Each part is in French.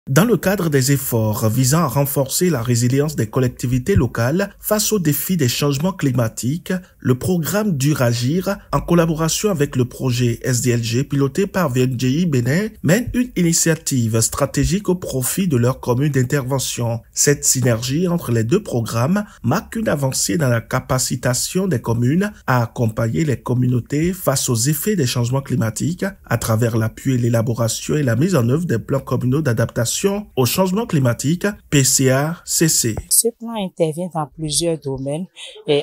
Dans le cadre des efforts visant à renforcer la résilience des collectivités locales face aux défis des changements climatiques, le programme Duragir, en collaboration avec le projet SDLG piloté par VNGI Bénin, mène une initiative stratégique au profit de leur commune d'intervention. Cette synergie entre les deux programmes marque une avancée dans la capacitation des communes à accompagner les communautés face aux effets des changements climatiques à travers l'appui et l'élaboration et la mise en œuvre des plans communaux d'adaptation au changement climatique, PCA-CC. Ce plan intervient dans plusieurs domaines,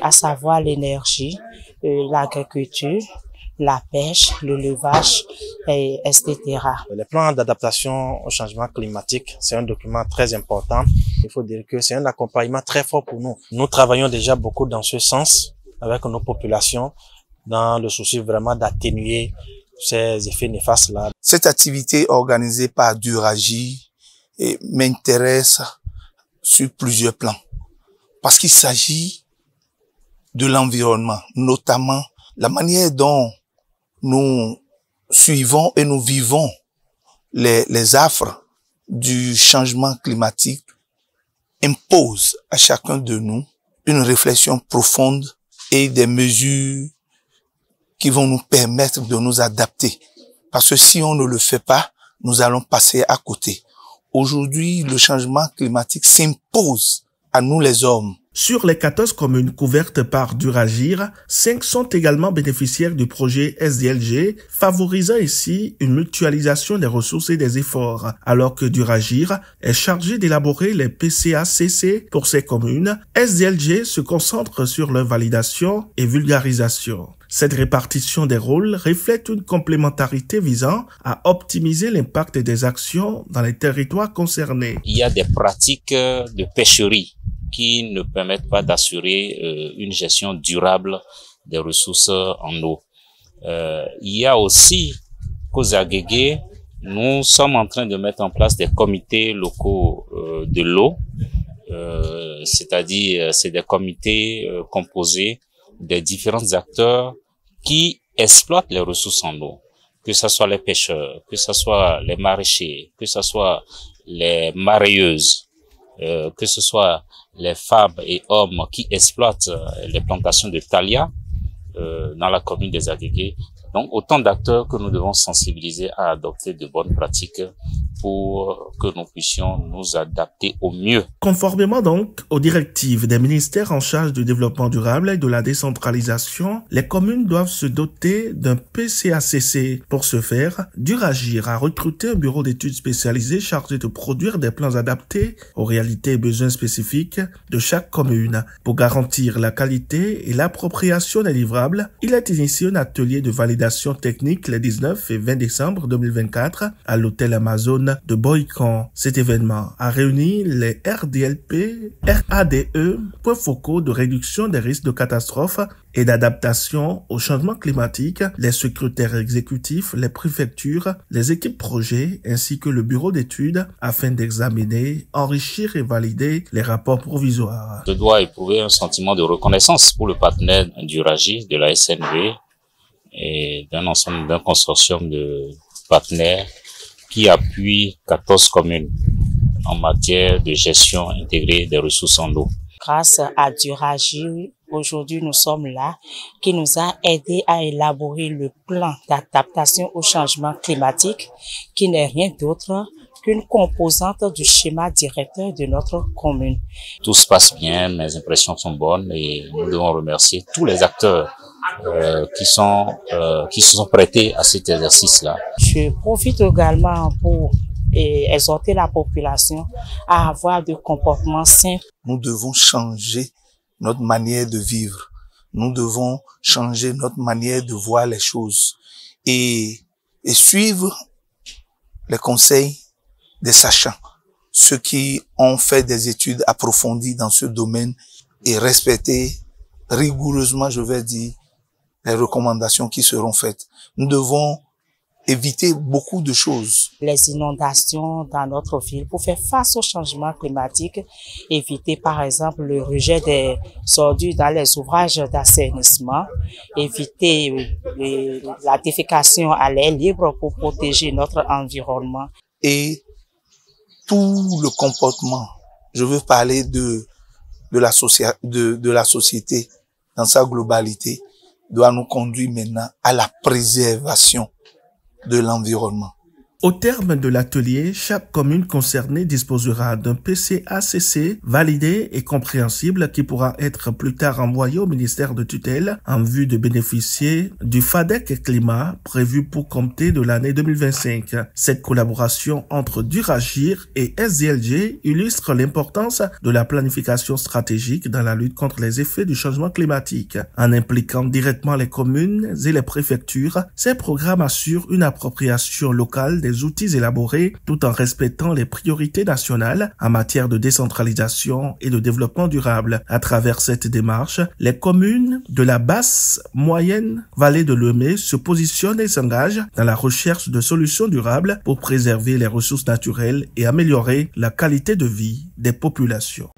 à savoir l'énergie, l'agriculture, la pêche, l'élevage, etc. Le plan d'adaptation au changement climatique, c'est un document très important. Il faut dire que c'est un accompagnement très fort pour nous. Nous travaillons déjà beaucoup dans ce sens avec nos populations, dans le souci vraiment d'atténuer ces effets néfastes-là. Cette activité organisée par Duragir m'intéresse sur plusieurs plans, parce qu'il s'agit de l'environnement, notamment la manière dont nous suivons et nous vivons les affres du changement climatique impose à chacun de nous une réflexion profonde et des mesures qui vont nous permettre de nous adapter. Parce que si on ne le fait pas, nous allons passer à côté. Aujourd'hui, le changement climatique s'impose à nous les hommes. Sur les 14 communes couvertes par Duragir, 5 sont également bénéficiaires du projet SDLG, favorisant ici une mutualisation des ressources et des efforts. Alors que Duragir est chargé d'élaborer les PCA-CC pour ces communes, SDLG se concentre sur leur validation et vulgarisation. Cette répartition des rôles reflète une complémentarité visant à optimiser l'impact des actions dans les territoires concernés. Il y a des pratiques de pêcherie qui ne permettent pas d'assurer une gestion durable des ressources en eau. Il y a aussi qu'aux Agégué, nous sommes en train de mettre en place des comités locaux de l'eau, c'est-à-dire c'est des comités composés des différents acteurs qui exploitent les ressources en eau, que ce soit les pêcheurs, que ce soit les maraîchers, que ce soit les mareyeuses, que ce soit les femmes et hommes qui exploitent les plantations de thalia dans la commune des Agégué. Donc, autant d'acteurs que nous devons sensibiliser à adopter de bonnes pratiques pour que nous puissions nous adapter au mieux. Conformément donc aux directives des ministères en charge du développement durable et de la décentralisation, les communes doivent se doter d'un PCA-CC. Pour ce faire, Duragir a recruté un bureau d'études spécialisé chargé de produire des plans adaptés aux réalités et besoins spécifiques de chaque commune. Pour garantir la qualité et l'appropriation des livrables, il a initié un atelier de validation technique les 19 et 20 décembre 2024 à l'hôtel Amazon de Boycon. Cet événement a réuni les RDLP, RADE, points focaux de réduction des risques de catastrophes et d'adaptation au changement climatique, les secrétaires exécutifs, les préfectures, les équipes projets ainsi que le bureau d'études afin d'examiner, enrichir et valider les rapports provisoires. Je dois éprouver un sentiment de reconnaissance pour le partenaire Duragir, de la SNV et d'un consortium de partenaires qui appuie 14 communes en matière de gestion intégrée des ressources en eau. Grâce à Duragir, aujourd'hui nous sommes là, qui nous a aidé à élaborer le plan d'adaptation au changement climatique, qui n'est rien d'autre qu'une composante du schéma directeur de notre commune. Tout se passe bien, mes impressions sont bonnes et nous devons remercier tous les acteurs qui se sont prêtés à cet exercice-là. Je profite également pour exhorter la population à avoir des comportements sains. Nous devons changer notre manière de vivre. Nous devons changer notre manière de voir les choses et suivre les conseils des sachants, ceux qui ont fait des études approfondies dans ce domaine et respecter rigoureusement, je vais dire, les recommandations qui seront faites. Nous devons éviter beaucoup de choses. Les inondations dans notre ville pour faire face au changement climatique, éviter par exemple le rejet des ordures dans les ouvrages d'assainissement, éviter la défécation à l'air libre pour protéger notre environnement. Et tout le comportement, je veux parler de la société dans sa globalité, doit nous conduire maintenant à la préservation de l'environnement. Au terme de l'atelier, chaque commune concernée disposera d'un PCACC validé et compréhensible qui pourra être plus tard envoyé au ministère de tutelle en vue de bénéficier du FADEC Climat prévu pour compter de l'année 2025. Cette collaboration entre Duragir et SDLG illustre l'importance de la planification stratégique dans la lutte contre les effets du changement climatique. En impliquant directement les communes et les préfectures, ces programmes assurent une appropriation locale des outils élaborés tout en respectant les priorités nationales en matière de décentralisation et de développement durable. À travers cette démarche, les communes de la basse, moyenne vallée de Lemay se positionnent et s'engagent dans la recherche de solutions durables pour préserver les ressources naturelles et améliorer la qualité de vie des populations.